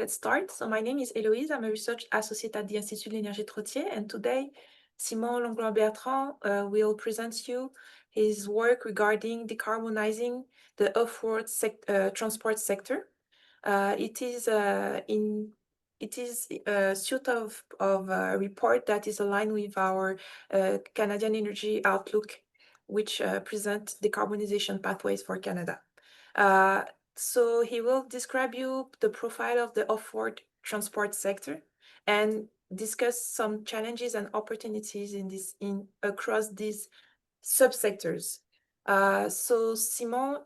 let's start. So my name is Héloïse. I'm a research associate at the Institut de l'Énergie Trottier, and today Simon Langlois-Bertrand will present you his work regarding decarbonizing the off-road transport sector. It is a suite of report that is aligned with our Canadian Energy Outlook, which present decarbonization pathways for Canada. So he will describe you the profile of the off-road transport sector and discuss some challenges and opportunities across these subsectors. So Simon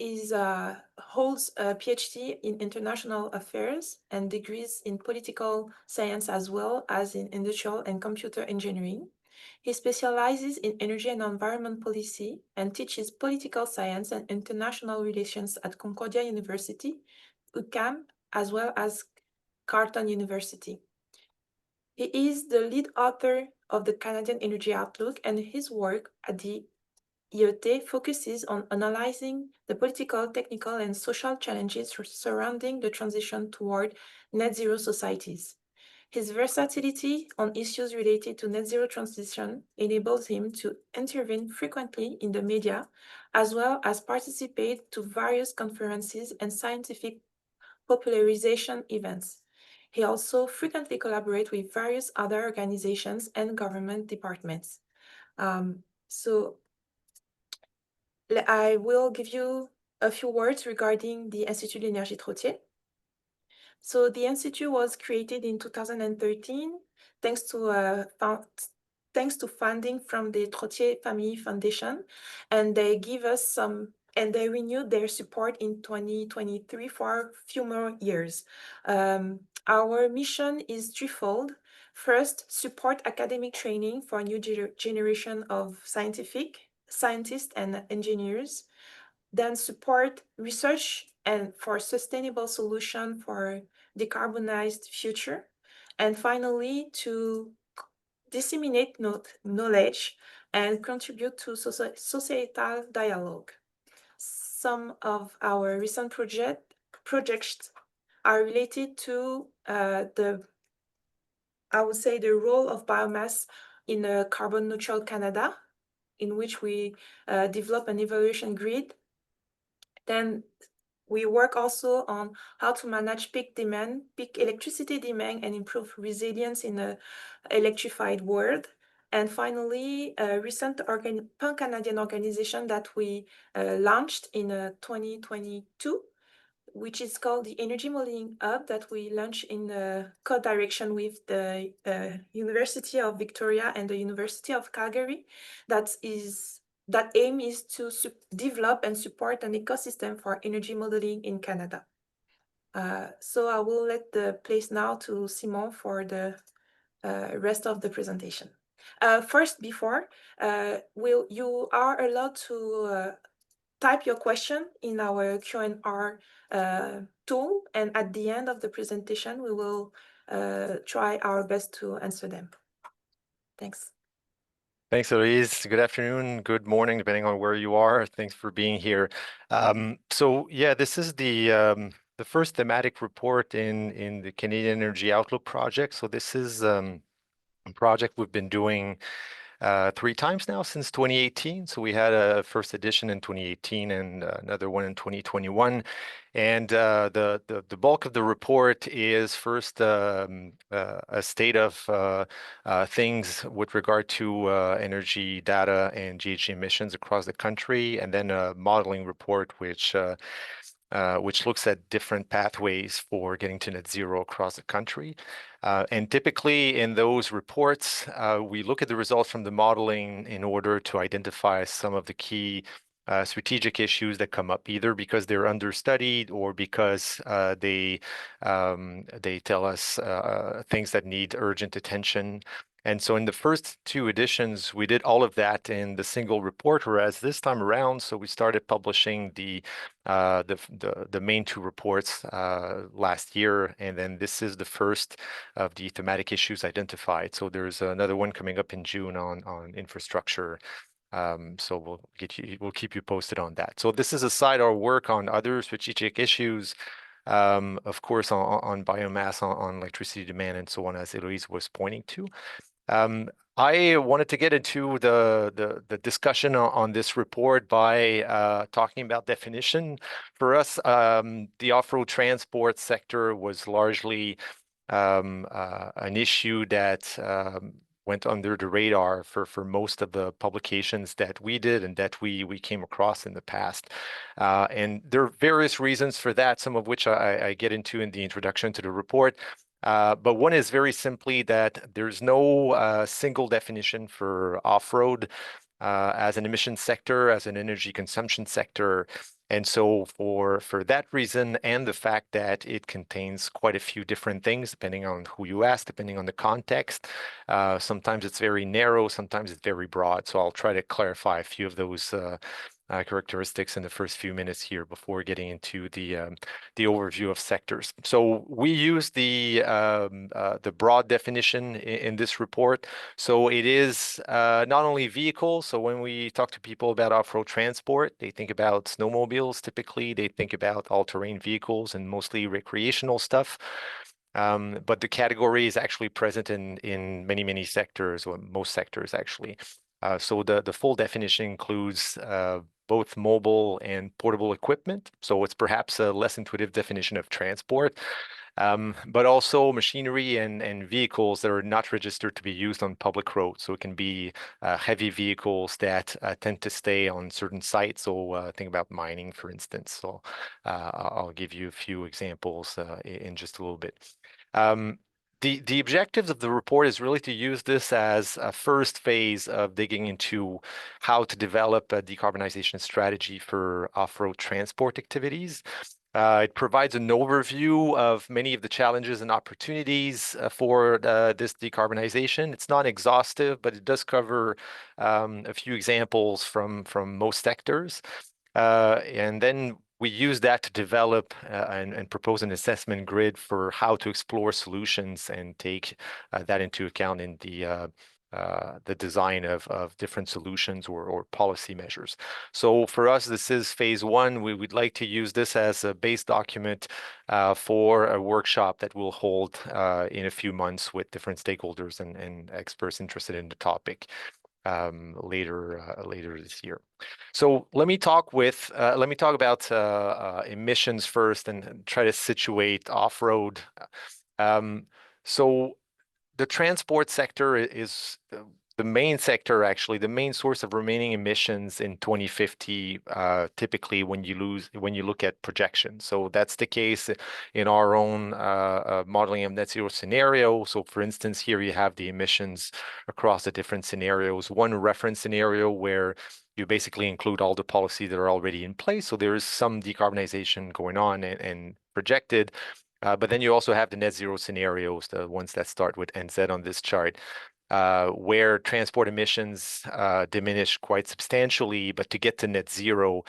holds a PhD in international affairs and degrees in political science as well as in industrial and computer engineering. He specializes in energy and environment policy and teaches political science and international relations at Concordia University, UQAM, as well as Carleton University. He is the lead author of the Canadian Energy Outlook, and his work at the IET focuses on analyzing the political, technical, and social challenges surrounding the transition toward net zero societies. His versatility on issues related to net zero transition enables him to intervene frequently in the media, as well as participate to various conferences and scientific popularization events. He also frequently collaborates with various other organizations and government departments. So I will give you a few words regarding the Institut de l'Énergie Trottier. So the Institute was created in 2013 thanks to funding from the Trottier Family Foundation, and they renewed their support in 2023 for a few more years. Our mission is threefold. First, support academic training for a new generation of scientists and engineers. Then support research and for sustainable solution for decarbonized future. And finally, to disseminate knowledge and contribute to societal dialogue. Some of our recent projects are related to the role of biomass in a carbon neutral Canada, in which we develop an evaluation grid. Then we work also on how to manage peak electricity demand, and improve resilience in an electrified world. And finally, a recent pan-Canadian organization that we launched in 2022, which is called the Energy Modeling Hub, that we launched in co-direction with the University of Victoria and the University of Calgary. That aim is to develop and support an ecosystem for energy modeling in Canada. So I will let the place now to Simon for the rest of the presentation. First, you are allowed to type your question in our Q&R tool, and at the end of the presentation, we will try our best to answer them. Thanks. Thanks, Eloise. Good afternoon, good morning, depending on where you are. Thanks for being here. So yeah, this is the first thematic report in the Canadian Energy Outlook project. So this is a project we've been doing 3 times now since 2018. So we had a first edition in 2018 and another one in 2021. And the bulk of the report is first a state of things with regard to energy data and GHG emissions across the country, and then a modeling report which looks at different pathways for getting to net zero across the country. And typically in those reports, we look at the results from the modeling in order to identify some of the key strategic issues that come up, either because they're understudied or because they tell us things that need urgent attention. And so in the first 2 editions, we did all of that in the single report, whereas this time around, so we started publishing the main 2 reports last year, and then this is the first of the thematic issues identified. So there's another one coming up in June on infrastructure. So we'll keep you posted on that. So this is aside our work on other strategic issues. of course, on biomass, on electricity demand, and so on, as Eloise was pointing to. I wanted to get into the discussion on this report by talking about definition. For us, the off-road transport sector was largely an issue that went under the radar for most of the publications that we did and that we came across in the past. And there are various reasons for that, some of which I get into in the introduction to the report. But one is very simply that there's no single definition for off-road as an emission sector, as an energy consumption sector. And so for that reason, and the fact that it contains quite a few different things, depending on who you ask, depending on the context, sometimes it's very narrow, sometimes it's very broad. So I'll try to clarify a few of those characteristics in the first few minutes here before getting into the overview of sectors. So we use the broad definition in this report. So it is not only vehicles. So when we talk to people about off-road transport, they think about snowmobiles. Typically, they think about all-terrain vehicles and mostly recreational stuff. But the category is actually present in many sectors, or most sectors actually. So the full definition includes both mobile and portable equipment. So it's perhaps a less intuitive definition of transport, but also machinery and vehicles that are not registered to be used on public roads. So it can be heavy vehicles that tend to stay on certain sites. So think about mining, for instance. So I'll give you a few examples in just a little bit. The objectives of the report is really to use this as a first phase of digging into how to develop a decarbonization strategy for off-road transport activities. It provides an overview of many of the challenges and opportunities for this decarbonization. It's not exhaustive, but it does cover a few examples from most sectors. And then we use that to develop and propose an assessment grid for how to explore solutions and take that into account in the design of different solutions or policy measures. So for us, this is phase one. We would like to use this as a base document for a workshop that we'll hold in a few months with different stakeholders and experts interested in the topic later this year. So let me talk about emissions first and try to situate off-road. So the transport sector is the main sector, actually, the main source of remaining emissions in 2050, typically when you look at projections. So that's the case in our own modeling of net zero scenario. So for instance, here you have the emissions across the different scenarios. One reference scenario where you basically include all the policies that are already in place. So there is some decarbonization going on and projected. But then you also have the net zero scenarios, the ones that start with NZ on this chart, where transport emissions diminish quite substantially, but to get to net zero,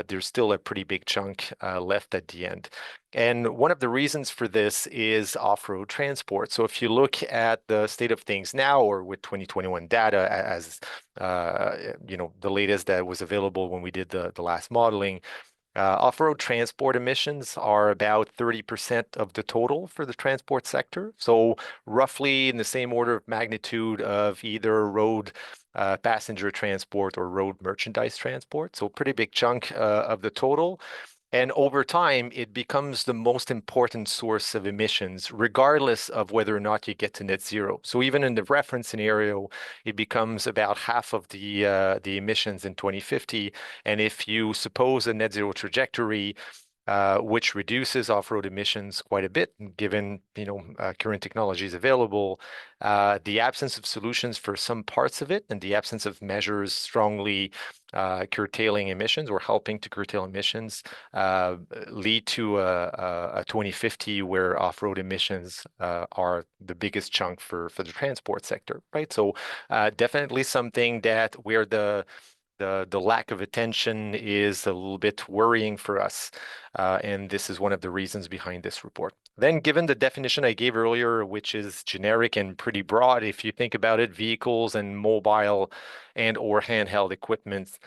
there's still a pretty big chunk left at the end. And one of the reasons for this is off-road transport. So if you look at the state of things now, or with 2021 data as the latest that was available when we did the last modeling, off-road transport emissions are about 30% of the total for the transport sector. So roughly in the same order of magnitude of either road passenger transport or road merchandise transport. So pretty big chunk of the total. And over time, it becomes the most important source of emissions, regardless of whether or not you get to net zero. So even in the reference scenario, it becomes about half of the emissions in 2050. And if you suppose a net zero trajectory, which reduces off-road emissions quite a bit, given current technologies available, the absence of solutions for some parts of it, and the absence of measures strongly curtailing emissions or helping to curtail emissions, lead to a 2050 where off-road emissions are the biggest chunk for the transport sector, right? So definitely something that where the lack of attention is a little bit worrying for us. And this is one of the reasons behind this report. Then given the definition I gave earlier, which is generic and pretty broad, if you think about it, vehicles and mobile and or handheld equipment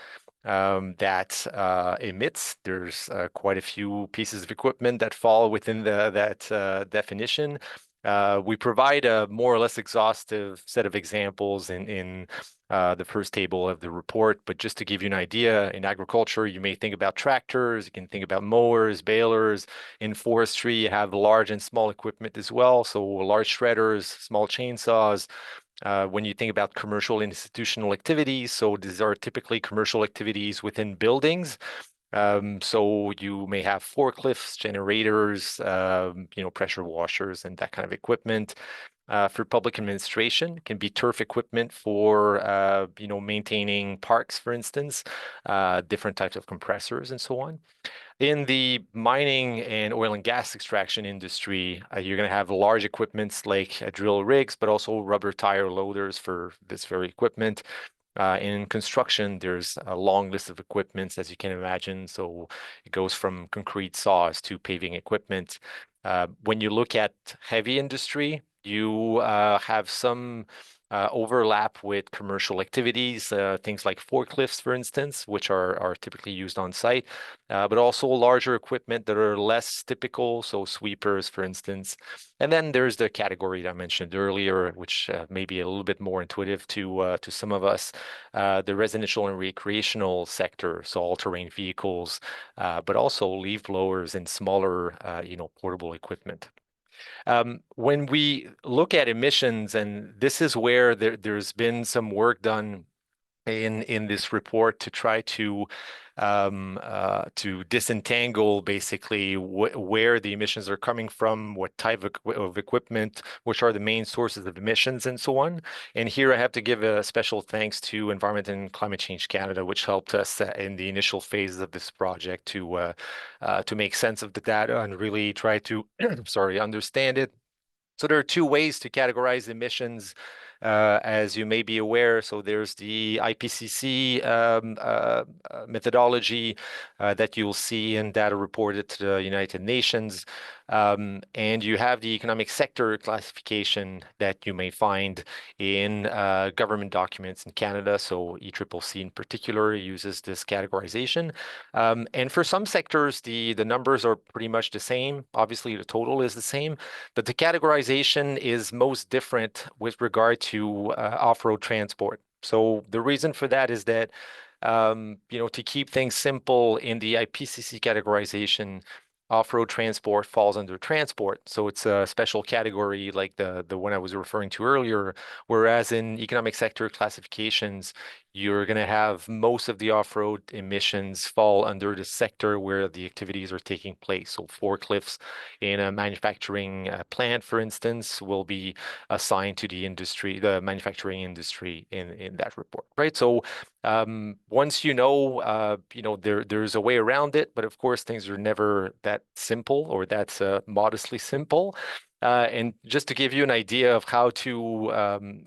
that emits. There's quite a few pieces of equipment that fall within that definition. We provide a more or less exhaustive set of examples in the first table of the report, but just to give you an idea, in agriculture, you may think about tractors, you can think about mowers, balers. In forestry, you have large and small equipment as well, so large shredders, small chainsaws. When you think about commercial and institutional activities, so these are typically commercial activities within buildings. So you may have forklifts, generators, pressure washers, and that kind of equipment. For public administration, it can be turf equipment for, maintaining parks, for instance, different types of compressors, and so on. In the mining and oil and gas extraction industry, you're going to have large equipments like drill rigs, but also rubber tire loaders for this very equipment. In construction, there's a long list of equipments, as you can imagine. So it goes from concrete saws to paving equipment. When you look at heavy industry, you have some overlap with commercial activities, things like forklifts, for instance, which are typically used on site, but also larger equipment that are less typical, so sweepers, for instance. And then there's the category that I mentioned earlier, which may be a little bit more intuitive to some of us, the residential and recreational sector, so all-terrain vehicles, but also leaf blowers and smaller, portable equipment. When we look at emissions, and this is where there's been some work done in this report to try to disentangle basically where the emissions are coming from, what type of equipment, which are the main sources of emissions, and so on. And here I have to give a special thanks to Environment and Climate Change Canada, which helped us in the initial phases of this project to make sense of the data and really try to sorry, understand it. So there are two ways to categorize emissions, as you may be aware. So there's the IPCC methodology that you'll see in data reported to the United Nations. And you have the economic sector classification that you may find in government documents in Canada. So ECCC in particular uses this categorization. And for some sectors, the numbers are pretty much the same. Obviously, the total is the same, but the categorization is most different with regard to off-road transport. So the reason for that is that, to keep things simple in the IPCC categorization, off-road transport falls under transport. So it's a special category like the one I was referring to earlier, whereas in economic sector classifications, you're going to have most of the off-road emissions fall under the sector where the activities are taking place. So forklifts in a manufacturing plant, for instance, will be assigned to the manufacturing industry in that report, right? So once there's a way around it, but of course things are never that simple or that modestly simple. And just to give you an idea of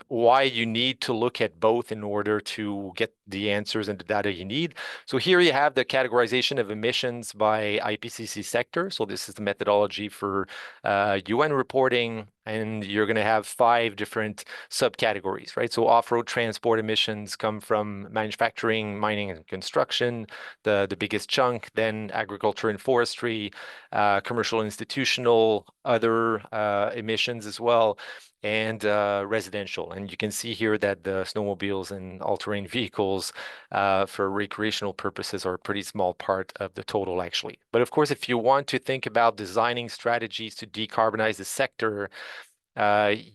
why you need to look at both in order to get the answers and the data you need. So here you have the categorization of emissions by IPCC sector. So this is the methodology for UN reporting, and you're going to have 5 different subcategories, right? So off-road transport emissions come from manufacturing, mining, and construction, the biggest chunk, then agriculture and forestry, commercial, institutional, other emissions as well, and residential. And you can see here that the snowmobiles and all-terrain vehicles for recreational purposes are a pretty small part of the total, actually. But of course, if you want to think about designing strategies to decarbonize the sector,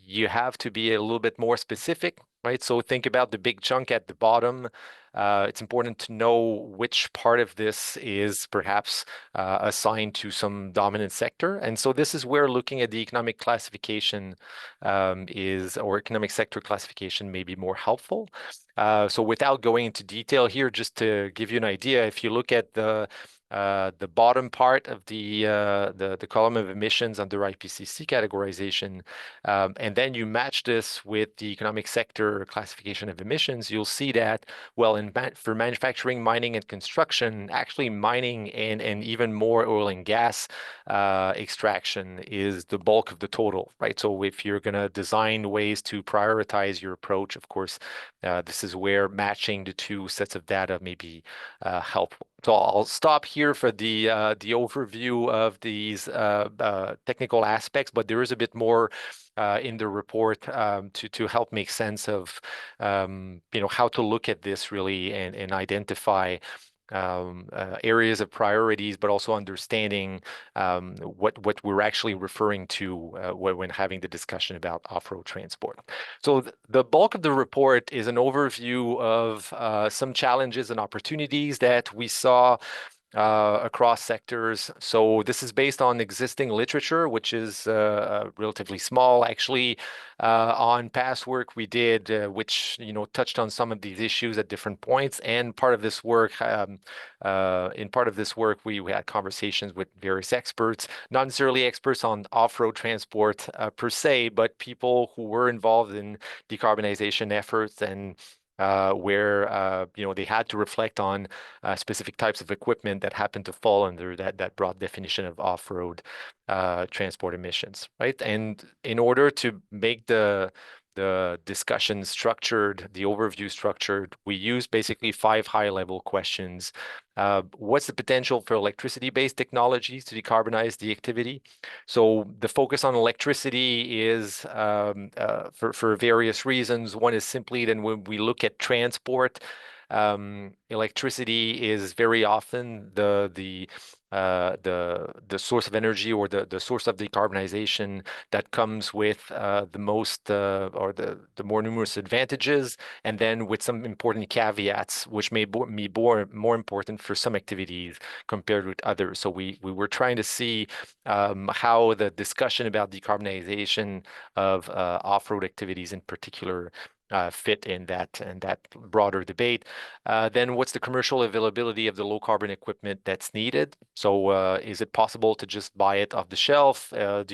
you have to be a little bit more specific, right? So think about the big chunk at the bottom. It's important to know which part of this is perhaps assigned to some dominant sector. And so this is where looking at the economic classification or economic sector classification may be more helpful. So without going into detail here, just to give you an idea, if you look at the the bottom part of the column of emissions under IPCC categorization, and then you match this with the economic sector classification of emissions, you'll see that, well, for manufacturing, mining, and construction, actually mining and even more oil and gas extraction is the bulk of the total, right? So if you're going to design ways to prioritize your approach, of course, this is where matching the two sets of data may be helpful. So I'll stop here for the overview of these technical aspects, but there is a bit more in the report to help make sense of how to look at this really and identify areas of priorities, but also understanding what we're actually referring to when having the discussion about off-road transport. So the bulk of the report is an overview of some challenges and opportunities that we saw across sectors. So this is based on existing literature, which is relatively small, actually, on past work we did, which touched on some of these issues at different points. And part of this work, in part of this work, we had conversations with various experts, not necessarily experts on off-road transport per se, but people who were involved in decarbonization efforts and where they had to reflect on specific types of equipment that happened to fall under that broad definition of off-road transport emissions, right? And in order to make the discussion structured, the overview structured, we use basically 5 high-level questions. What's the potential for electricity-based technologies to decarbonize the activity? So the focus on electricity is for various reasons. One is simply that when we look at transport, electricity is very often the source of energy or the source of decarbonization that comes with the most or the more numerous advantages, and then with some important caveats, which may be more important for some activities compared with others. So we were trying to see how the discussion about decarbonization of off-road activities in particular fit in that broader debate. Then what's the commercial availability of the low carbon equipment that's needed? So is it possible to just buy it off the shelf? Can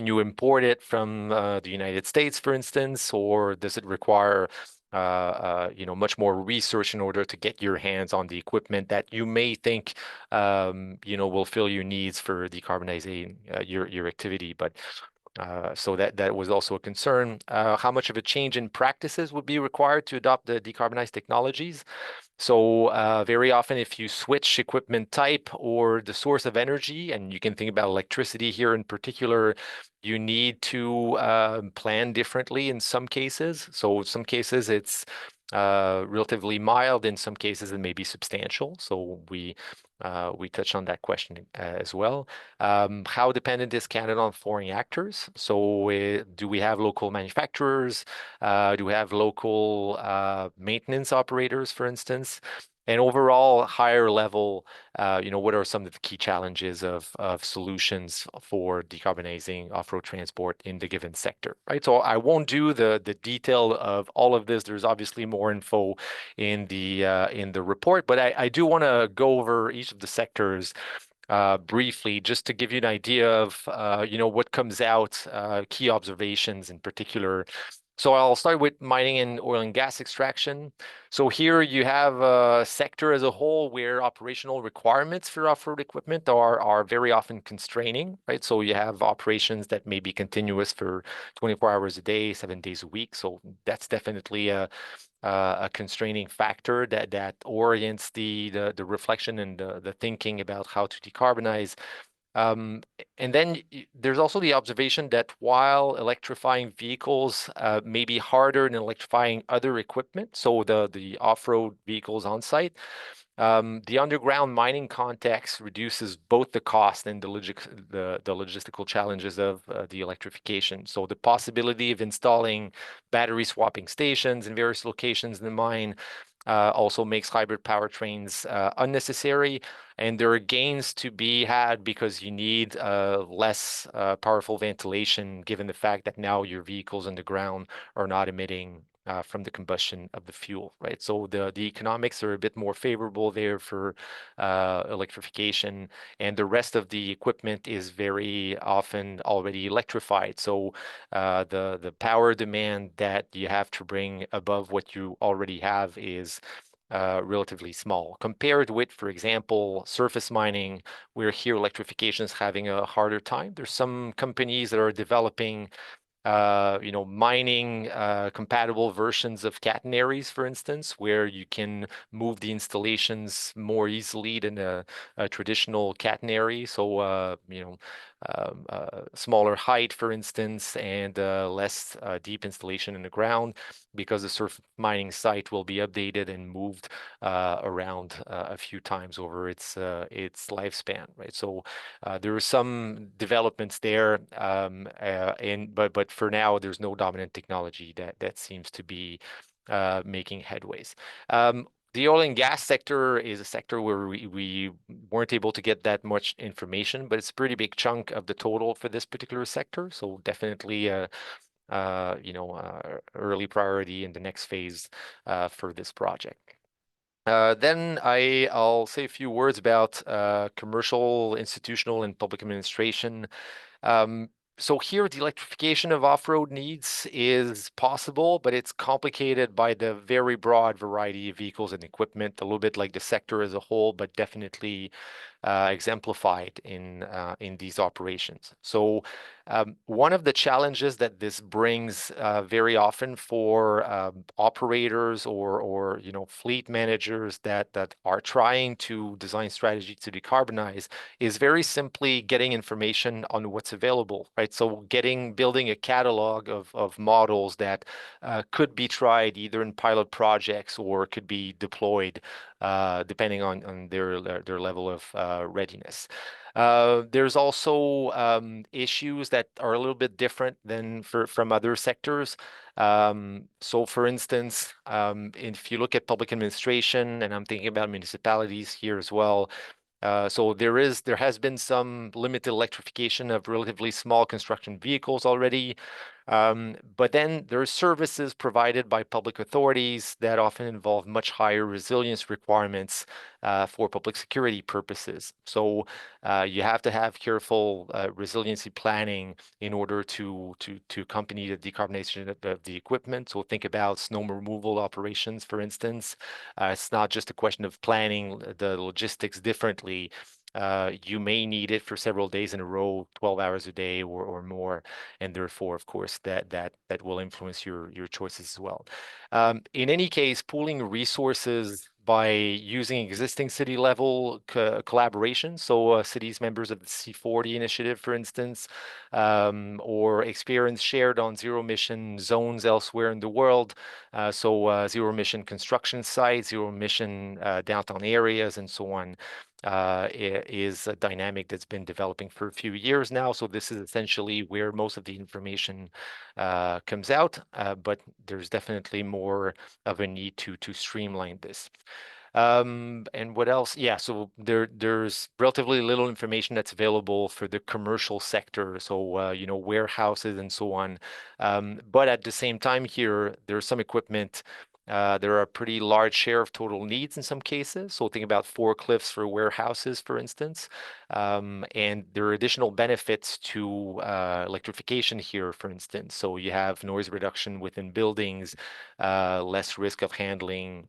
you import it from the United States, for instance, or does it require much more research in order to get your hands on the equipment that you may think will fill your needs for decarbonizing your activity? But so that was also a concern. How much of a change in practices would be required to adopt the decarbonized technologies? So very often, if you switch equipment type or the source of energy, and you can think about electricity here in particular, you need to plan differently in some cases. So in some cases, it's relatively mild. In some cases, it may be substantial. So we touched on that question as well. How dependent is Canada on foreign actors? So do we have local manufacturers? Do we have local maintenance operators, for instance? And overall, higher level, what are some of the key challenges of solutions for decarbonizing off-road transport in the given sector, right? So I won't do the detail of all of this. There's obviously more info in the report, but I do want to go over each of the sectors briefly, just to give you an idea of what comes out, key observations in particular. So I'll start with mining and oil and gas extraction. So here you have a sector as a whole where operational requirements for off-road equipment are very often constraining, right? So you have operations that may be continuous for 24 hours a day, 7 days a week. So that's definitely a constraining factor that orients the reflection and the thinking about how to decarbonize. And then there's also the observation that while electrifying vehicles may be harder than electrifying other equipment, so the off-road vehicles on site, the underground mining context reduces both the cost and the logistical challenges of the electrification. So the possibility of installing battery swapping stations in various locations in the mine also makes hybrid powertrains unnecessary. And there are gains to be had because you need less powerful ventilation, given the fact that now your vehicles on the ground are not emitting from the combustion of the fuel, right? So the economics are a bit more favorable there for electrification, and the rest of the equipment is very often already electrified. So the power demand that you have to bring above what you already have is relatively small compared with, for example, surface mining, where here electrification is having a harder time. There's some companies that are developing mining compatible versions of catenaries, for instance, where you can move the installations more easily than a traditional catenary. So, smaller height, for instance, and less deep installation in the ground, because the surface mining site will be updated and moved around a few times over its lifespan, right? So there are some developments there, but for now, there's no dominant technology that seems to be making headways. The oil and gas sector is a sector where we weren't able to get that much information, but it's a pretty big chunk of the total for this particular sector. So definitely, early priority in the next phase for this project. Then I'll say a few words about commercial, institutional, and public administration. So here, the electrification of off-road needs is possible, but it's complicated by the very broad variety of vehicles and equipment, a little bit like the sector as a whole, but definitely exemplified in these operations. So one of the challenges that this brings very often for operators or fleet managers that are trying to design strategy to decarbonize is very simply getting information on what's available, right? So building a catalog of models that could be tried either in pilot projects or could be deployed depending on their level of readiness. There's also issues that are a little bit different than from other sectors. So for instance, if you look at public administration, and I'm thinking about municipalities here as well, so there has been some limited electrification of relatively small construction vehicles already. But then there are services provided by public authorities that often involve much higher resilience requirements for public security purposes. So you have to have careful resiliency planning in order to accompany the decarbonization of the equipment. So think about snow removal operations, for instance. It's not just a question of planning the logistics differently. You may need it for several days in a row, 12 hours a day or more, and therefore, of course, that will influence your choices as well. In any case, pooling resources by using existing city level collaboration, so cities members of the C40 initiative, for instance, or experience shared on zero emission zones elsewhere in the world, so zero emission construction sites, zero emission downtown areas, and so on. Is a dynamic that's been developing for a few years now. So this is essentially where most of the information comes out, but there's definitely more of a need to streamline this. And what else? Yeah, so there's relatively little information that's available for the commercial sector, so warehouses and so on. But at the same time here, there's some equipment. There are a pretty large share of total needs in some cases. So think about forklifts for warehouses, for instance. And there are additional benefits to electrification here, for instance. So you have noise reduction within buildings, less risk of handling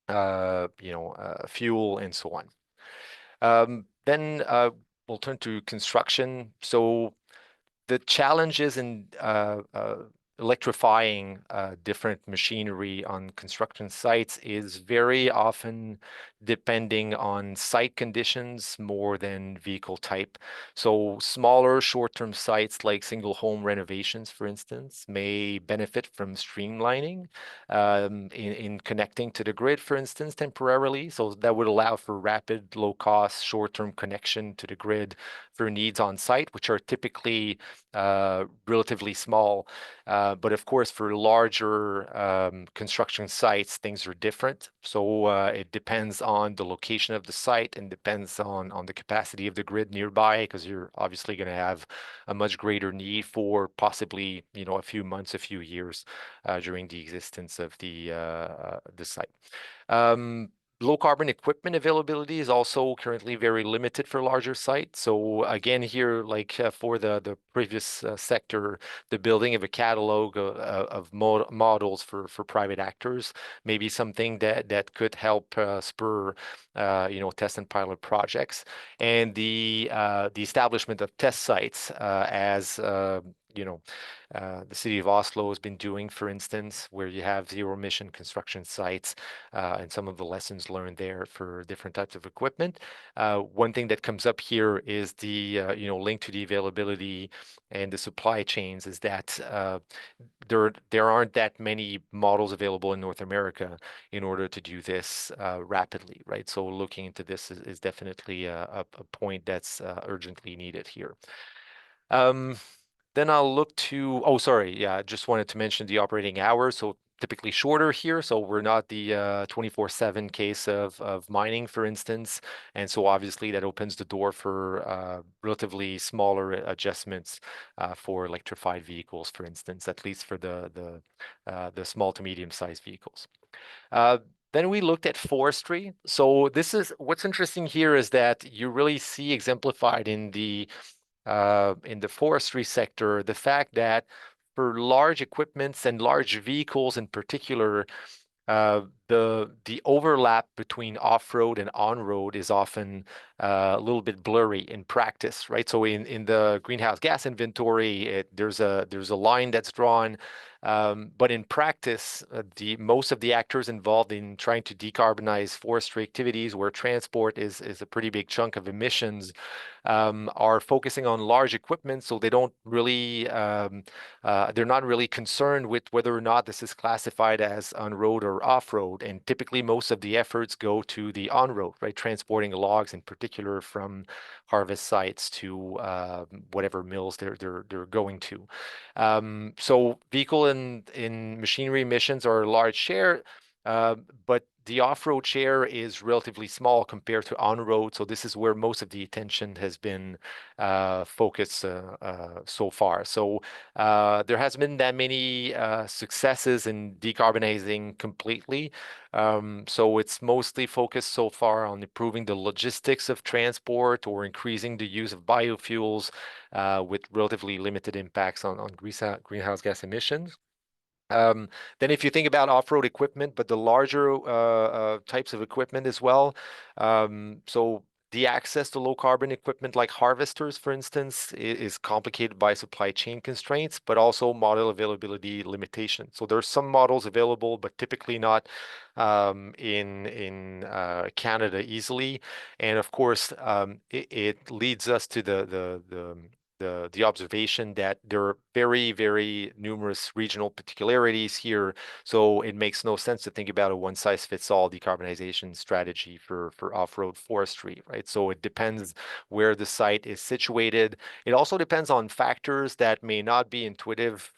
fuel and so on. Then we'll turn to construction. So the challenges in electrifying different machinery on construction sites is very often depending on site conditions more than vehicle type. So smaller short-term sites like single home renovations, for instance, may benefit from streamlining in connecting to the grid, for instance, temporarily. So that would allow for rapid, low-cost, short-term connection to the grid for needs on site, which are typically relatively small. But of course, for larger construction sites, things are different. So it depends on the location of the site and depends on the capacity of the grid nearby, because you're obviously going to have a much greater need for possibly, a few months, a few years during the existence of the site. Low carbon equipment availability is also currently very limited for larger sites. So again, here, like for the previous sector, the building of a catalog of models for private actors may be something that could help spur test and pilot projects, and the establishment of test sites as the city of Oslo has been doing, for instance, where you have zero emission construction sites and some of the lessons learned there for different types of equipment. One thing that comes up here is the link to the availability and the supply chains is that there aren't that many models available in North America in order to do this rapidly, right? So looking into this is definitely a point that's urgently needed here. Then I'll look to, oh, sorry. Yeah, I just wanted to mention the operating hours. So typically shorter here. So we're not the 24/7 case of mining, for instance. And so obviously that opens the door for relatively smaller adjustments for electrified vehicles, for instance, at least for the small to medium sized vehicles. Uh, Then we looked at forestry. So this is what's interesting here is that you really see exemplified in the forestry sector, the fact that for large equipments and large vehicles in particular, the overlap between off-road and on-road is often a little bit blurry in practice, right? So in the greenhouse gas inventory, there's a line that's drawn, but in practice, the most of the actors involved in trying to decarbonize forestry activities, where transport is a pretty big chunk of emissions, are focusing on large equipment, so they don't really they're not really concerned with whether or not this is classified as on-road or off-road. And typically, most of the efforts go to the on-road, right? Transporting logs in particular from harvest sites to whatever mills they're going to. So vehicle and machinery emissions are a large share, but the off-road share is relatively small compared to on-road. So this is where most of the attention has been focused so far. So there hasn't been that many successes in decarbonizing completely. So it's mostly focused so far on improving the logistics of transport or increasing the use of biofuels with relatively limited impacts on greenhouse gas emissions. Then if you think about off-road equipment, but the larger types of equipment as well, so the access to low carbon equipment like harvesters, for instance, is complicated by supply chain constraints, but also model availability limitations. So there are some models available, but typically not in Canada easily. And of course, it leads us to the observation that there are very, very numerous regional particularities here. So it makes no sense to think about a one-size-fits-all decarbonization strategy for off-road forestry, right? So it depends where the site is situated. It also depends on factors that may not be intuitive.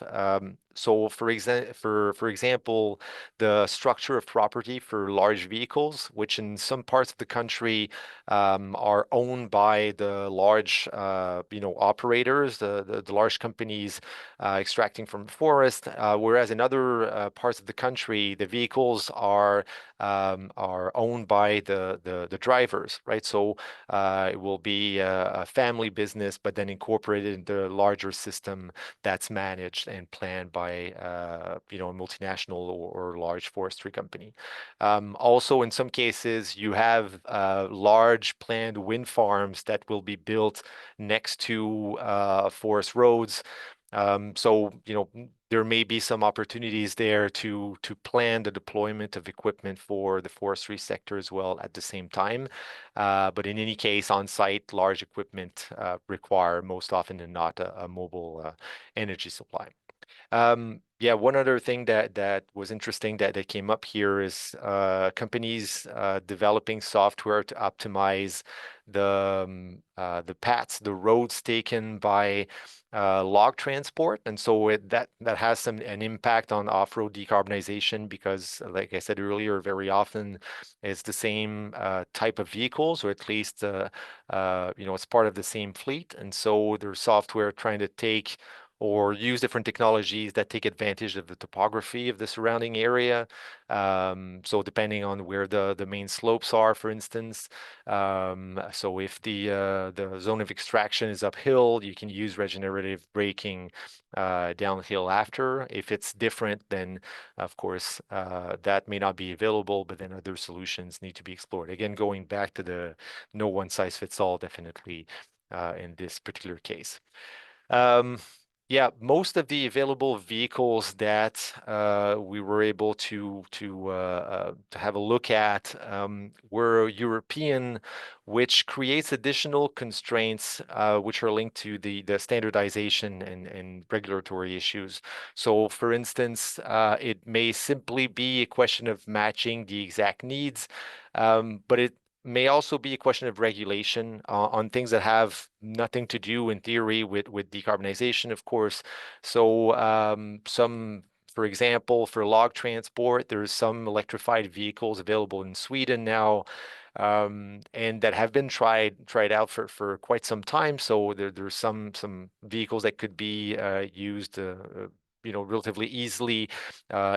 So for example, the structure of property for large vehicles, which in some parts of the country are owned by the large, operators, the large companies extracting from the forest, whereas in other parts of the country, the vehicles are owned by the drivers, right? So it will be a family business, but then incorporated into a larger system that's managed and planned by a multinational or large forestry company. Also, in some cases, you have large planned wind farms that will be built next to forest roads. So, there may be some opportunities there to plan the deployment of equipment for the forestry sector as well at the same time. But in any case, on-site large equipment require most often than not a mobile energy supply. Yeah, one other thing that was interesting that came up here is companies developing software to optimize the paths, the roads taken by log transport, and so that has an impact on off-road decarbonization because, like I said earlier, very often it's the same type of vehicles, or at least it's part of the same fleet, and so there's software trying to take or use different technologies that take advantage of the topography of the surrounding area. So depending on where the main slopes are, for instance. So if the zone of extraction is uphill, you can use regenerative braking downhill after. If it's different, then of course that may not be available, but then other solutions need to be explored. Again, going back to the no one size fits all, definitely in this particular case. Um, yeah, most of the available vehicles that we were able to have a look at were European, which creates additional constraints which are linked to the standardization and regulatory issues. So, for instance, it may simply be a question of matching the exact needs, but it may also be a question of regulation on things that have nothing to do in theory with decarbonization, of course. So for example, for log transport, there's some electrified vehicles available in Sweden now, and that have been tried out for quite some time. So there's some vehicles that could be used relatively easily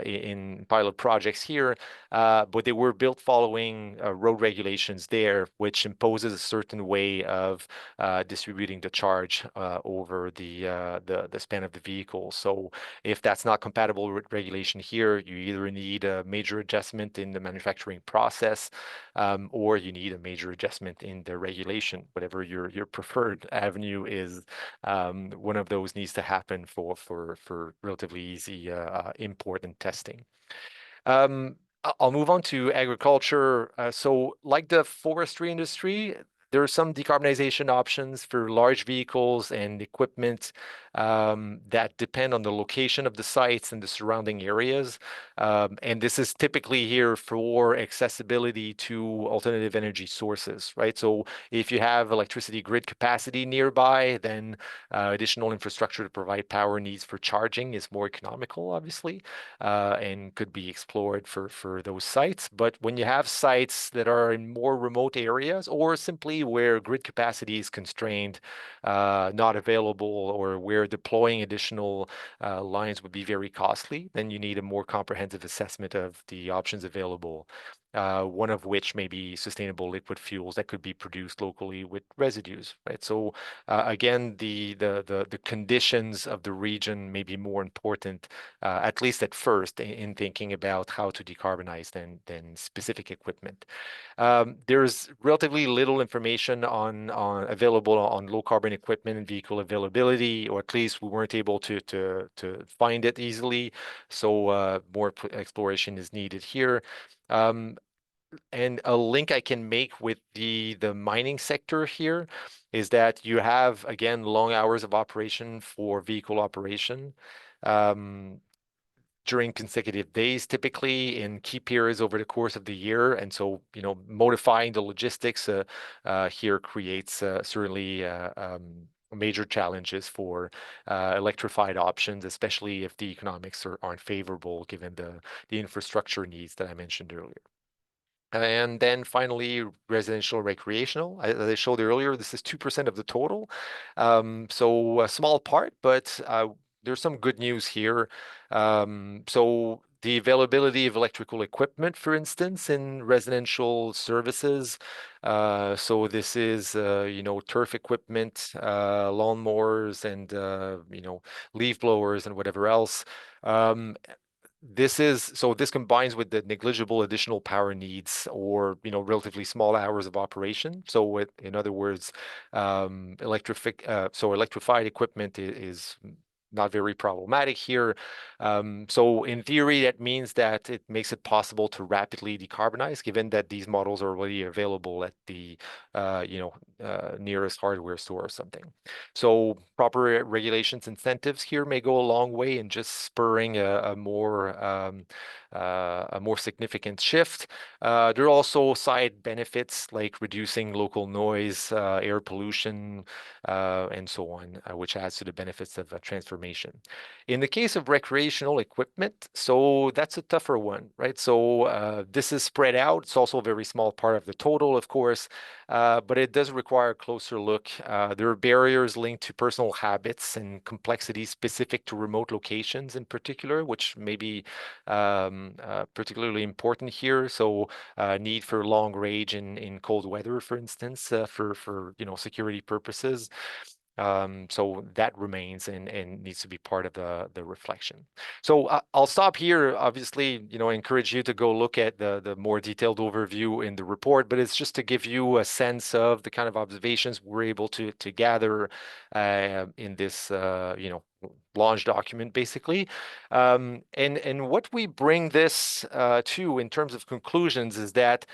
in pilot projects here, but they were built following road regulations there, which imposes a certain way of distributing the charge over the span of the vehicle. So if that's not compatible with regulation here, you either need a major adjustment in the manufacturing process, or you need a major adjustment in the regulation, whatever your preferred avenue is. One of those needs to happen for relatively easy import and testing. I'll move on to agriculture. So like the forestry industry, there are some decarbonization options for large vehicles and equipment that depend on the location of the sites and the surrounding areas. And this is typically here for accessibility to alternative energy sources, right? So if you have electricity grid capacity nearby, then additional infrastructure to provide power needs for charging is more economical, obviously, and could be explored for those sites. But when you have sites that are in more remote areas or simply where grid capacity is constrained, not available, or where deploying additional lines would be very costly, then you need a more comprehensive assessment of the options available. One of which may be sustainable liquid fuels that could be produced locally with residues, right? So again, the conditions of the region may be more important, at least at first, in thinking about how to decarbonize than specific equipment. There's relatively little information on available on low carbon equipment and vehicle availability, or at least we weren't able to find it easily. So more exploration is needed here. And a link I can make with the mining sector here is that you have, again, long hours of operation for vehicle operation. During consecutive days, typically in key periods over the course of the year. And so, modifying the logistics here creates certainly major challenges for electrified options, especially if the economics aren't favorable given the infrastructure needs that I mentioned earlier. And then finally, residential recreational. As I showed earlier, this is 2% of the total. So a small part, but there's some good news here. So the availability of electrical equipment, for instance, in residential services. So this is, turf equipment, lawnmowers, and, leaf blowers and whatever else. This combines with the negligible additional power needs or relatively small hours of operation. So in other words, electrified equipment is not very problematic here. So in theory, that means that it makes it possible to rapidly decarbonize, given that these models are already available at the nearest hardware store or something. So proper regulations, incentives here may go a long way in just spurring a more significant shift. There are also side benefits like reducing local noise, air pollution, and so on, which adds to the benefits of transformation. In the case of recreational equipment, so that's a tougher one, right? So this is spread out. It's also a very small part of the total, of course, but it does require a closer look. There are barriers linked to personal habits and complexity specific to remote locations in particular, which may be particularly important here. So need for long range in cold weather, for instance, for security purposes. So that remains and needs to be part of the reflection. So I'll stop here. Obviously, I encourage you to go look at the more detailed overview in the report, but it's just to give you a sense of the kind of observations we're able to gather in this, launch document, basically. And what we bring this to in terms of conclusions is that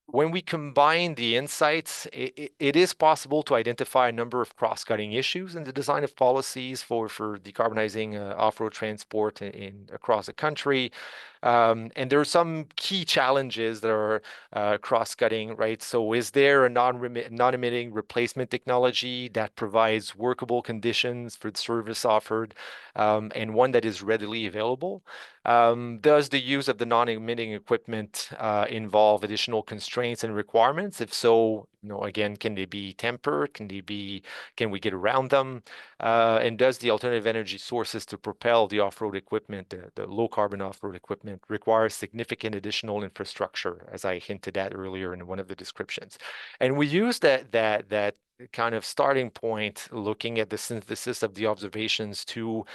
when we combine the insights, it is possible to identify a number of cross-cutting issues in the design of policies for decarbonizing off-road transport across the country. And there are some key challenges that are cross-cutting, right? So is there a non-emitting replacement technology that provides workable conditions for the service offered, and one that is readily available? Does the use of the non-emitting equipment involve additional constraints and requirements? If so, again, can they be tempered? Can we get around them? And does the alternative energy sources to propel the off-road equipment, the low carbon off-road equipment, require significant additional infrastructure, as I hinted at earlier in one of the descriptions? And we use that kind of starting point, looking at the synthesis of the observations to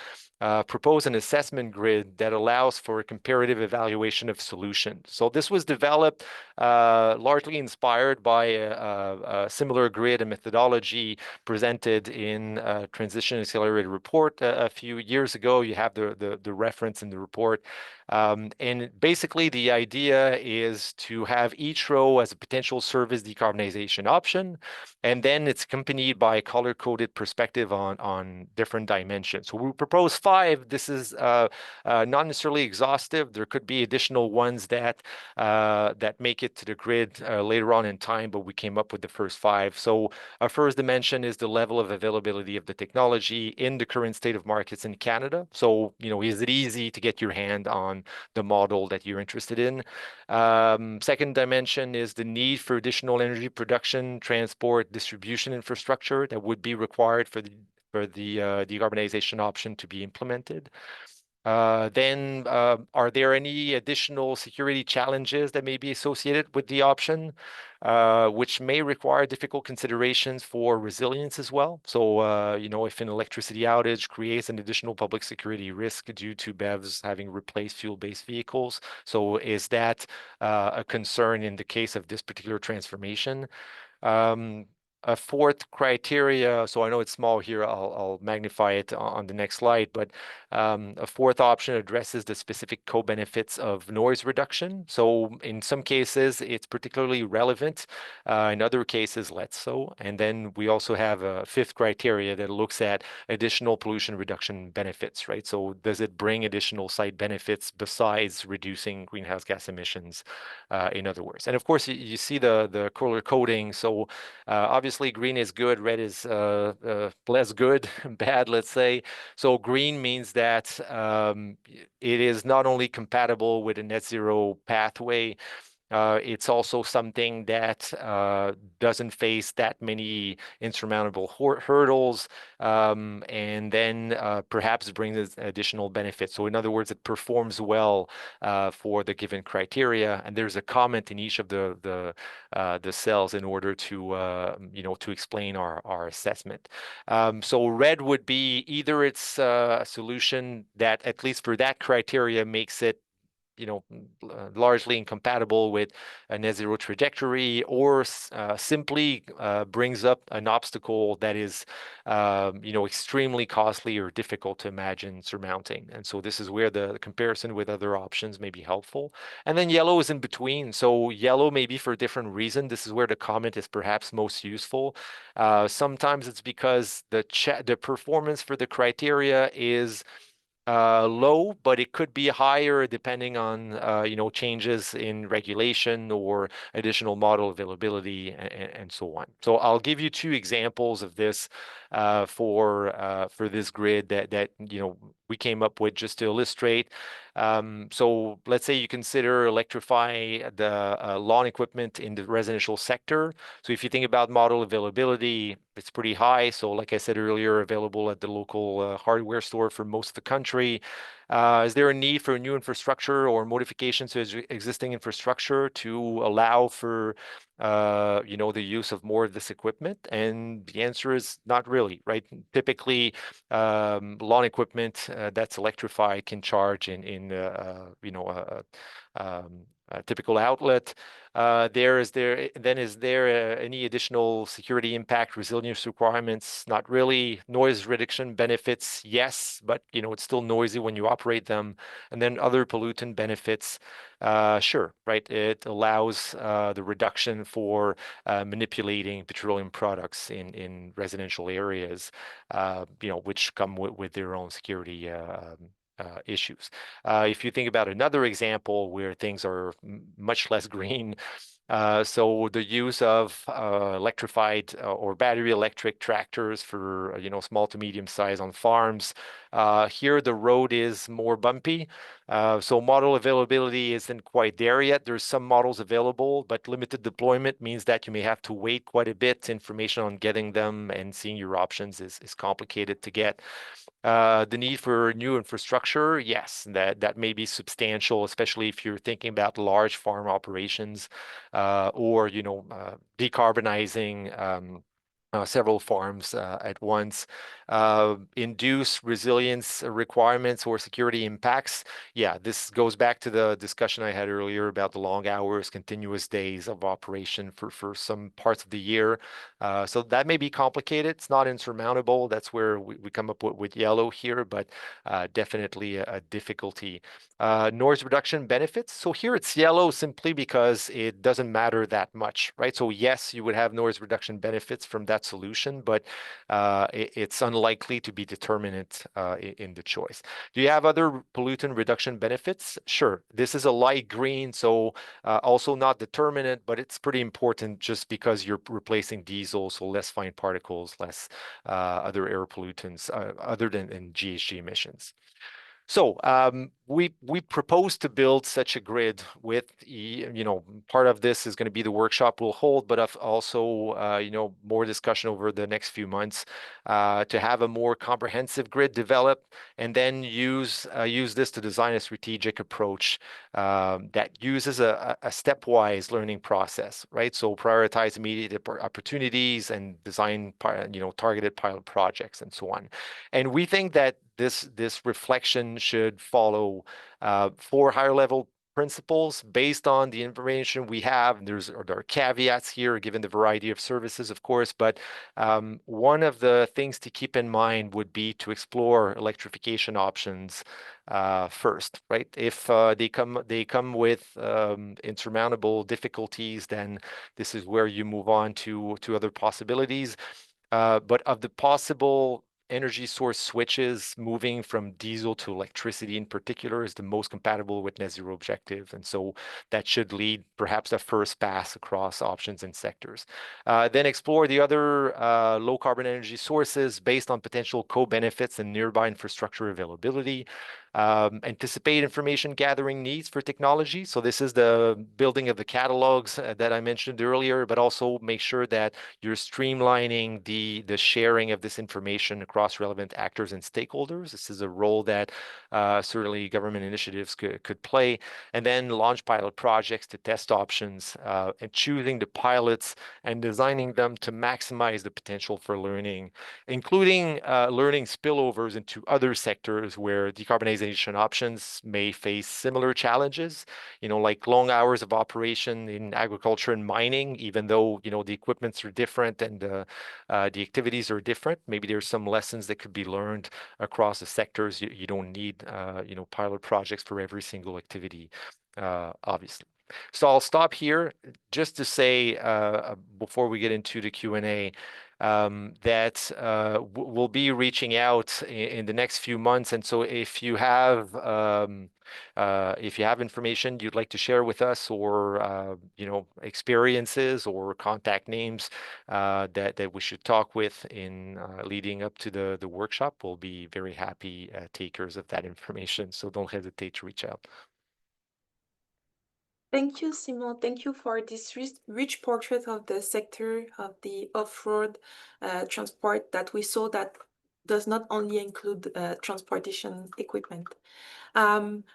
propose an assessment grid that allows for a comparative evaluation of solutions. So this was developed largely inspired by a similar grid and methodology presented in a Transition Accelerated report a few years ago. You have the reference in the report. And basically, the idea is to have each row as a potential service decarbonization option, and then it's accompanied by a color-coded perspective on different dimensions. So we propose 5. This is not necessarily exhaustive. There could be additional ones that make it to the grid later on in time, but we came up with the first 5. So our first dimension is the level of availability of the technology in the current state of markets in Canada. So, is it easy to get your hand on the model that you're interested in? Second dimension is the need for additional energy production, transport, distribution infrastructure that would be required for the decarbonization option to be implemented. Then, are there any additional security challenges that may be associated with the option, which may require difficult considerations for resilience as well? So, if an electricity outage creates an additional public security risk due to BEVs having replaced fuel-based vehicles, so is that a concern in the case of this particular transformation? A fourth criteria, so I know it's small here, I'll magnify it on the next slide, but a fourth option addresses the specific co-benefits of noise reduction. So in some cases, it's particularly relevant. In other cases, less so. And then we also have a fifth criteria that looks at additional pollution reduction benefits, right? So does it bring additional side benefits besides reducing greenhouse gas emissions, in other words? And of course, you see the color coding. So obviously, green is good, red is less good, bad, let's say. So green means that it is not only compatible with a net zero pathway, it's also something that doesn't face that many insurmountable hurdles, and then perhaps brings additional benefits. So in other words, it performs well for the given criteria, and there's a comment in each of the cells in order to explain our assessment. So red would be either it's a solution that, at least for that criteria, makes it largely incompatible with a net zero trajectory, or simply brings up an obstacle that is extremely costly or difficult to imagine surmounting. And so this is where the comparison with other options may be helpful. And then yellow is in between. So yellow may be for a different reason. This is where the comment is perhaps most useful. Sometimes it's because the performance for the criteria is low, but it could be higher depending on changes in regulation or additional model availability and so on. So I'll give you two examples of this for this grid that we came up with just to illustrate. So let's say you consider electrify the lawn equipment in the residential sector. So if you think about model availability, it's pretty high. So like I said earlier, available at the local hardware store for most of the country. Is there a need for new infrastructure or modifications to existing infrastructure to allow for the use of more of this equipment? And the answer is not really, right? Typically, lawn equipment that's electrified can charge in a typical outlet. Is there any additional security impact, resilience requirements? Not really. Noise reduction benefits, yes, but it's still noisy when you operate them. And then other pollutant benefits, sure, right? It allows the reduction for manipulating petroleum products in residential areas, which come with their own security issues. If you think about another example where things are much less green, so the use of electrified or battery electric tractors for small to medium size on farms. Here the road is more bumpy, so model availability isn't quite there yet. There's some models available, but limited deployment means that you may have to wait quite a bit. Information on getting them and seeing your options is complicated to get. The need for new infrastructure, yes, that may be substantial, especially if you're thinking about large farm operations or decarbonizing several farms at once. Induce resilience requirements or security impacts. Yeah, this goes back to the discussion I had earlier about the long hours, continuous days of operation for some parts of the year. So that may be complicated. It's not insurmountable. That's where we come up with yellow here, but definitely a difficulty. Noise reduction benefits. So here it's yellow simply because it doesn't matter that much, right? So yes, you would have noise reduction benefits from that solution, but it's unlikely to be determinant in the choice. Do you have other pollutant reduction benefits? Sure. This is a light green, so also not determinant, but it's pretty important just because you're replacing diesel, so less fine particles, less other air pollutants other than GHG emissions. So we propose to build such a grid with, part of this is going to be the workshop we'll hold, but also, more discussion over the next few months to have a more comprehensive grid developed, and then use this to design a strategic approach that uses a stepwise learning process, right? So prioritize immediate opportunities and design, targeted pilot projects and so on. And we think that this reflection should follow 4 higher level principles based on the information we have. And there are caveats here, given the variety of services, of course. But one of the things to keep in mind would be to explore electrification options first, right? If they come with insurmountable difficulties, then this is where you move on to other possibilities. But of the possible energy source switches, moving from diesel to electricity in particular is the most compatible with net zero objective. And so that should lead perhaps a first pass across options and sectors. Then explore the other low carbon energy sources based on potential co-benefits and nearby infrastructure availability. Anticipate information gathering needs for technology. So this is the building of the catalogs that I mentioned earlier, but also make sure that you're streamlining the sharing of this information across across relevant actors and stakeholders. This is a role that certainly government initiatives could play. And then launch pilot projects to test options and choosing the pilots and designing them to maximize the potential for learning, including learning spillovers into other sectors where decarbonization options may face similar challenges, like long hours of operation in agriculture and mining, even though, the equipments are different and the activities are different. Maybe there's some lessons that could be learned across the sectors. You don't need, pilot projects for every single activity, obviously. So I'll stop here just to say, before we get into the Q&A, that we'll be reaching out in the next few months. And so if you have information you'd like to share with us, or experiences or contact names that we should talk with in leading up to the workshop, we'll be very happy takers of that information. So don't hesitate to reach out. Thank you, Simon. Thank you for this rich portrait of the sector of the off-road transport that we saw that does not only include transportation equipment.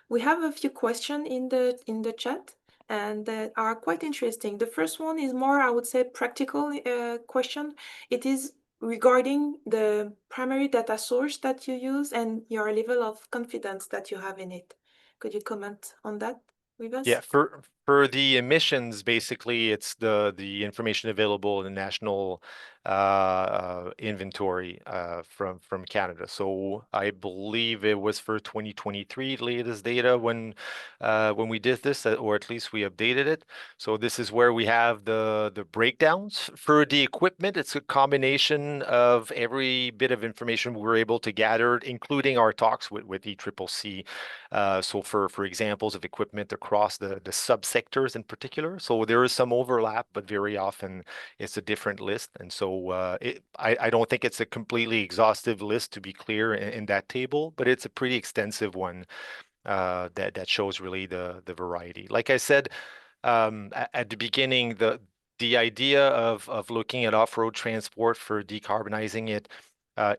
We have a few questions in the chat, and that are quite interesting. The first one is more, I would say, practical question. It is regarding the primary data source that you use and your level of confidence that you have in it. Could you comment on that with us? Yeah, for the emissions, basically, it's the information available in the national inventory from Canada. So I believe it was for 2023 latest data when we did this, or at least we updated it. So this is where we have the breakdowns for the equipment. It's a combination of every bit of information we were able to gather, including our talks with ECCC. So for examples of equipment across the subsectors in particular. So there is some overlap, but very often it's a different list. And so I don't think it's a completely exhaustive list, to be clear, in that table, but it's a pretty extensive one that shows really the variety. Like I said at the beginning, the idea of looking at off-road transport for decarbonizing it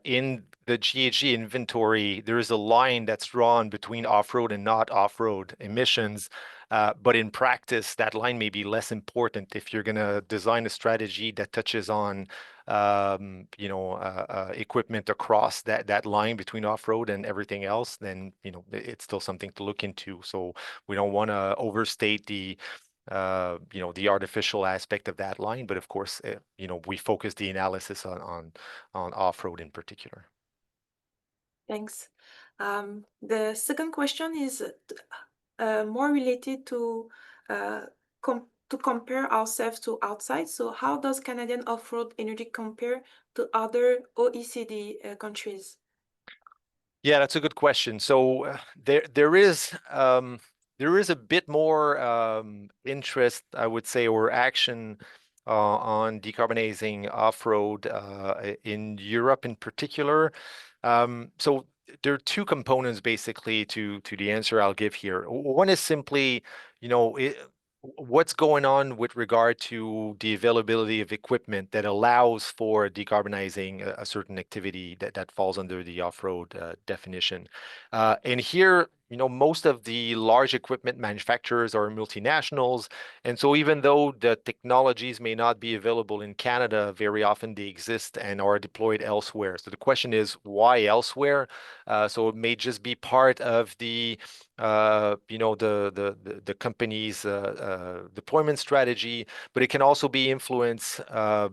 in the GHG inventory, there is a line that's drawn between off-road and not off-road emissions. But in practice, that line may be less important if you're going to design a strategy that touches on equipment across that line between off-road and everything else. Then it's still something to look into. So we don't want to overstate the artificial aspect of that line, but of course, we focus the analysis on off-road in particular. Thanks. The second question is more related to compare ourselves to outside. So how does Canadian off-road energy compare to other OECD countries? Yeah, that's a good question. So there is a bit more interest, I would say, or action on decarbonizing off-road in Europe in particular. So there are two components basically to the answer I'll give here. One is simply, what's going on with regard to the availability of equipment that allows for decarbonizing a certain activity that falls under the off-road definition. And here, most of the large equipment manufacturers are multinationals. And so even though the technologies may not be available in Canada, very often they exist and are deployed elsewhere. So the question is, why elsewhere? So it may just be part of the the company's deployment strategy, but it can also be influenced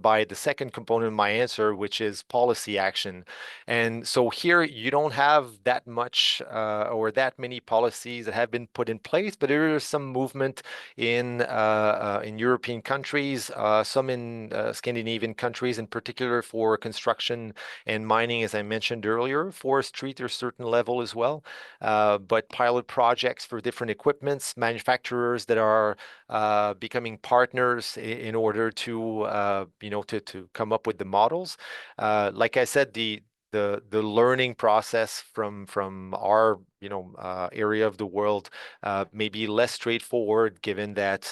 by the second component of my answer, which is policy action. And so here you don't have that much or that many policies that have been put in place, but there is some movement in European countries, some in Scandinavian countries in particular for construction and mining, as I mentioned earlier, forestry to a certain level as well, but pilot projects for different equipments, manufacturers that are becoming partners in order to to come up with the models. Like I said, the learning process from our area of the world may be less straightforward, given that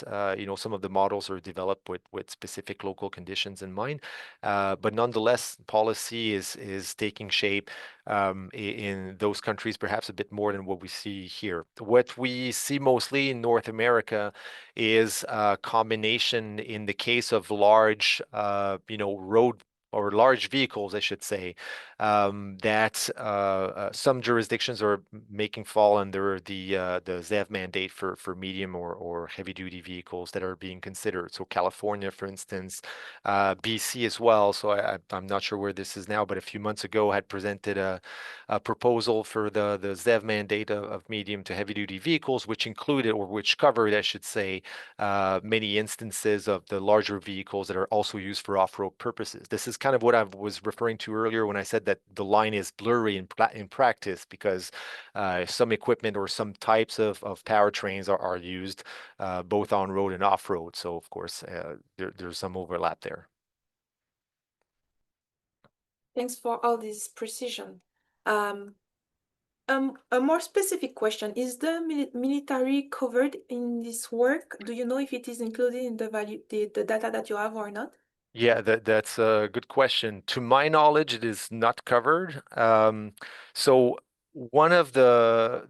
some of the models are developed with specific local conditions in mind. But nonetheless, policy is taking shape in those countries, perhaps a bit more than what we see here. What we see mostly in North America is a combination in the case of large, road or large vehicles, I should say, that some jurisdictions are making fall under the ZEV mandate for medium or heavy duty vehicles that are being considered. So California, for instance, BC as well. So I'm not sure where this is now, but a few months ago had presented a proposal for the ZEV mandate of medium to heavy duty vehicles, which included or which covered, I should say, many instances of the larger vehicles that are also used for off-road purposes. This is kind of what I was referring to earlier when I said that the line is blurry in practice, because some equipment or some types of powertrains are used both on road and off road. So of course, there's some overlap there. Thanks for all this precision. A more specific question, is the military covered in this work? Do you know if it is included in the data that you have or not? Yeah, that's a good question. To my knowledge, it is not covered. So one of the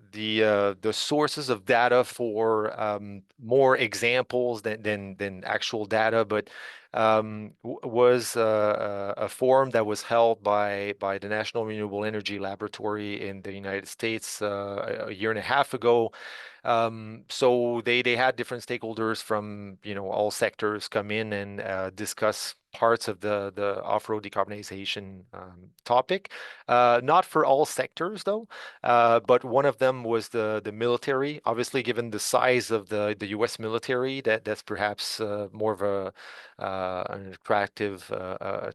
sources of data for more examples than actual data, but was a forum that was held by the National Renewable Energy Laboratory in the United States a year and a half ago. So they had different stakeholders from all sectors come in and discuss parts of the off-road decarbonization topic. Not for all sectors though, but one of them was the military. Obviously, given the size of the U.S. military, that's perhaps more of an attractive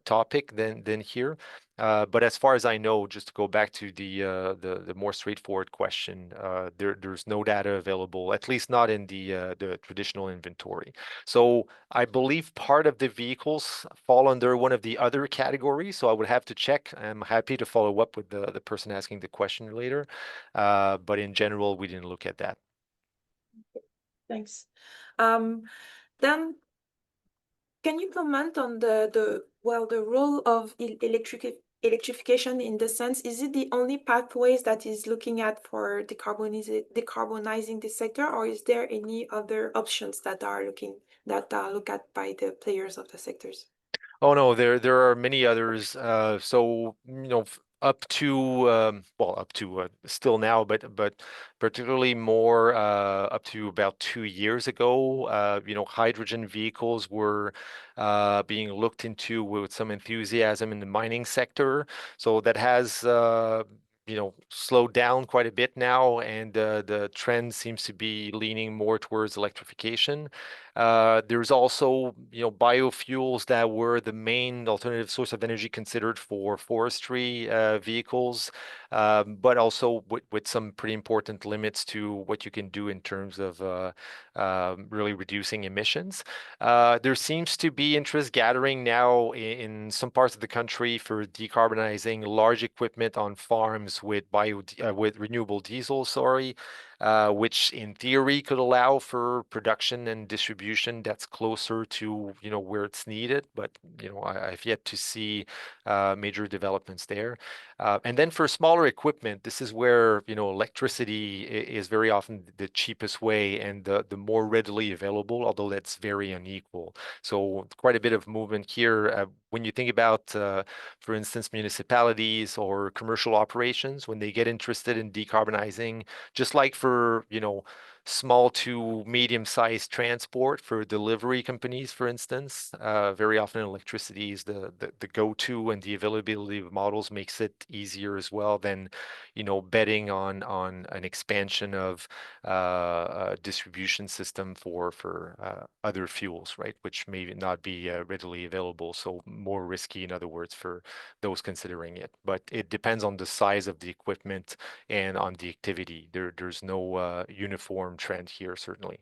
topic than here. But as far as I know, just to go back to the more straightforward question, there's no data available, at least not in the traditional inventory. So I believe part of the vehicles fall under one of the other categories. So I would have to check. I'm happy to follow up with the person asking the question later. But in general, we didn't look at that. Thanks. Then can you comment on the role of electrification in the sense, is it the only pathways that is looking at for decarbonizing the sector, or is there any other options that are looked at by the players of the sectors? Oh no, there are many others. So up to still now, but particularly more up to about 2 years ago, hydrogen vehicles were being looked into with some enthusiasm in the mining sector. So that has slowed down quite a bit now, and the trend seems to be leaning more towards electrification. There's also, biofuels that were the main alternative source of energy considered for forestry vehicles, but also with some pretty important limits to what you can do in terms of really reducing emissions. There seems to be interest gathering now in some parts of the country for decarbonizing large equipment on farms with renewable diesel, which in theory could allow for production and distribution that's closer to where it's needed. But I've yet to see major developments there. And then for smaller equipment, this is where electricity is very often the cheapest way and the more readily available, although that's very unequal. So quite a bit of movement here. When you think about, for instance, municipalities or commercial operations, when they get interested in decarbonizing, just like for small to medium-sized transport for delivery companies, for instance, very often electricity is the go-to, and the availability of models makes it easier as well than betting on an expansion of a distribution system for other fuels, right, which may not be readily available. So more risky, in other words, for those considering it. But it depends on the size of the equipment and on the activity. There's no uniform trend here, certainly.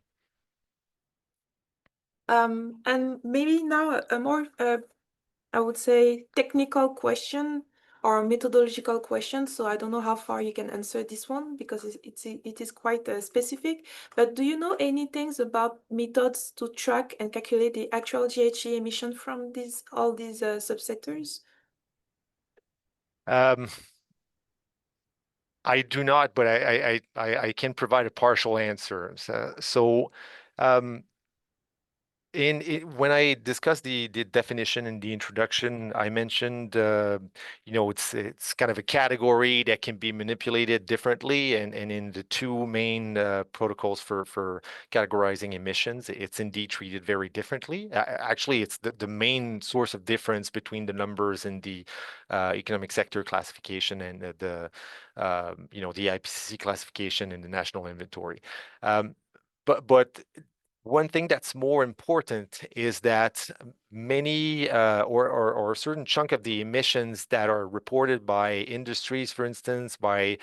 And maybe now a more, I would say, technical question. or methodological question. So I don't know how far you can answer this one because it is quite specific. But do you know any things about methods to track and calculate the actual GHG emission from all these subsectors? Um, I do not, but I can provide a partial answer. So um, when I discussed the definition in the introduction, I mentioned it's kind of a category that can be manipulated differently, and in the two main protocols for categorizing emissions, it's indeed treated very differently. Actually, it's the main source of difference between the numbers in the economic sector classification and the IPCC classification in the national inventory. Um, but one thing that's more important is that many or a certain chunk of the emissions that are reported by industries, for instance, by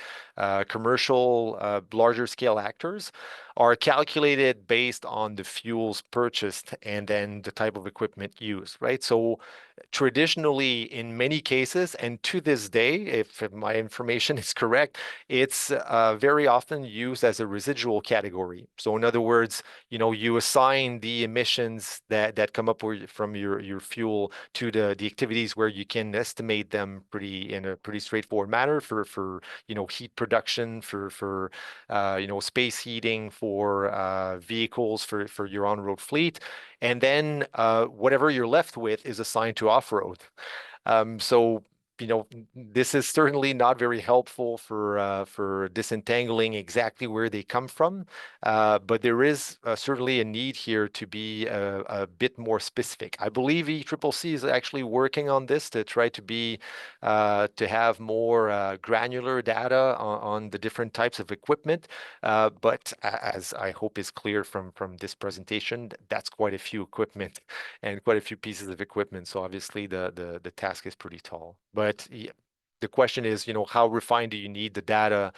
commercial larger scale actors, are calculated based on the fuels purchased and then the type of equipment used, right? So traditionally, in many cases, and to this day, if my information is correct, it's very often used as a residual category. So in other words, you assign the emissions that come up from your fuel to the activities where you can estimate them in a pretty straightforward manner for heat production, for space heating, for vehicles, for your on-road fleet. And then whatever you're left with is assigned to off-road. So this is certainly not very helpful for disentangling exactly where they come from, but there is certainly a need here to be a bit more specific. I believe ECCC is actually working on this to try to have more granular data on the different types of equipment. But as I hope is clear from this presentation, that's quite a few equipment and quite a few pieces of equipment. So obviously the task is pretty tall. But the question is, how refined do you need the data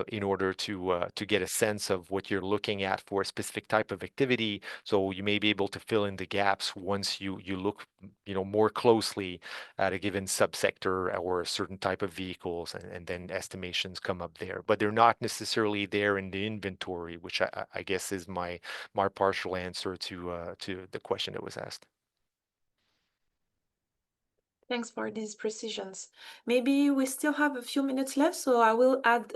in order to get a sense of what you're looking at for a specific type of activity? So you may be able to fill in the gaps once you look, more closely at a given subsector or a certain type of vehicles, and then estimations come up there. But they're not necessarily there in the inventory, which I guess is my partial answer to the question that was asked. Thanks for these precisions. Maybe we still have a few minutes left, so I will add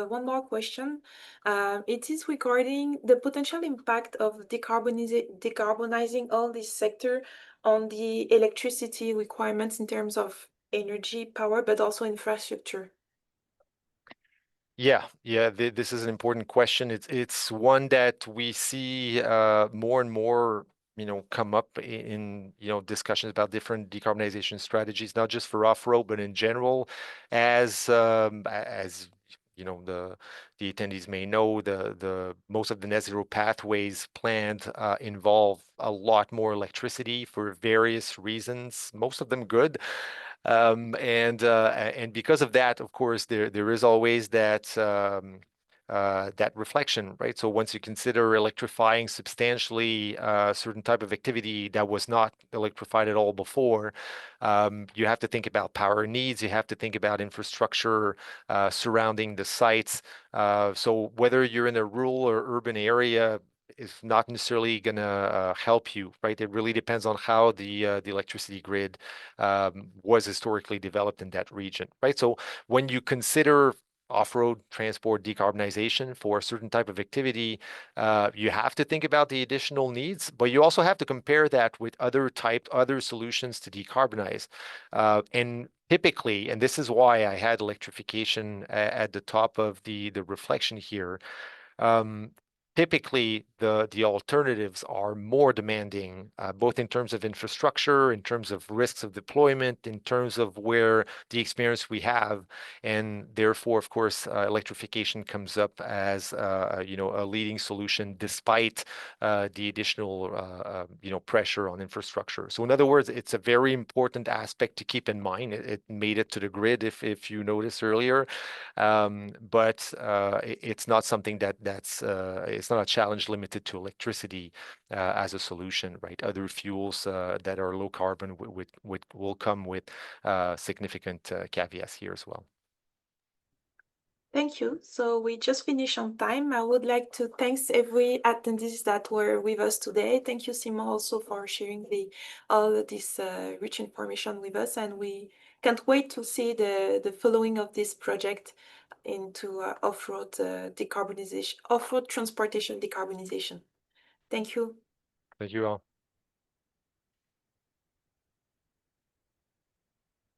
one more question. It is regarding the potential impact of decarbonizing all this sector on the electricity requirements in terms of energy, power, but also infrastructure. Yeah, this is an important question. It's one that we see more and more, come up in discussions about different decarbonization strategies, not just for off-road, but in general, as the attendees may know, the most of the net zero pathways planned involve a lot more electricity for various reasons, most of them good. And because of that, of course, there is always that reflection, right? So once you consider electrifying substantially a certain type of activity that was not electrified at all before, you have to think about power needs. You have to think about infrastructure surrounding the sites. So whether you're in a rural or urban area is not necessarily going to help you, right? It really depends on how the electricity grid was historically developed in that region, right? So when you consider off-road transport decarbonization for a certain type of activity, you have to think about the additional needs, but you also have to compare that with other solutions to decarbonize. And typically, and this is why I had electrification at the top of the reflection here, um, typically the alternatives are more demanding, both in terms of infrastructure, in terms of risks of deployment, in terms of where the experience we have, and therefore, of course, electrification comes up as a leading solution despite the additional pressure on infrastructure. So in other words, it's a very important aspect to keep in mind. It made it to the grid, if you noticed earlier, but it's not something that's it's not a challenge limited to electricity as a solution, right? Other fuels that are low carbon will come with significant caveats here as well. Thank you. So we just finished on time. I would like to thank every attendees that were with us today. Thank you, Simon, also for sharing all this rich information with us. And we can't wait to see the following of this project into off-road decarbonization, off-road transportation decarbonization. Thank you. Thank you all.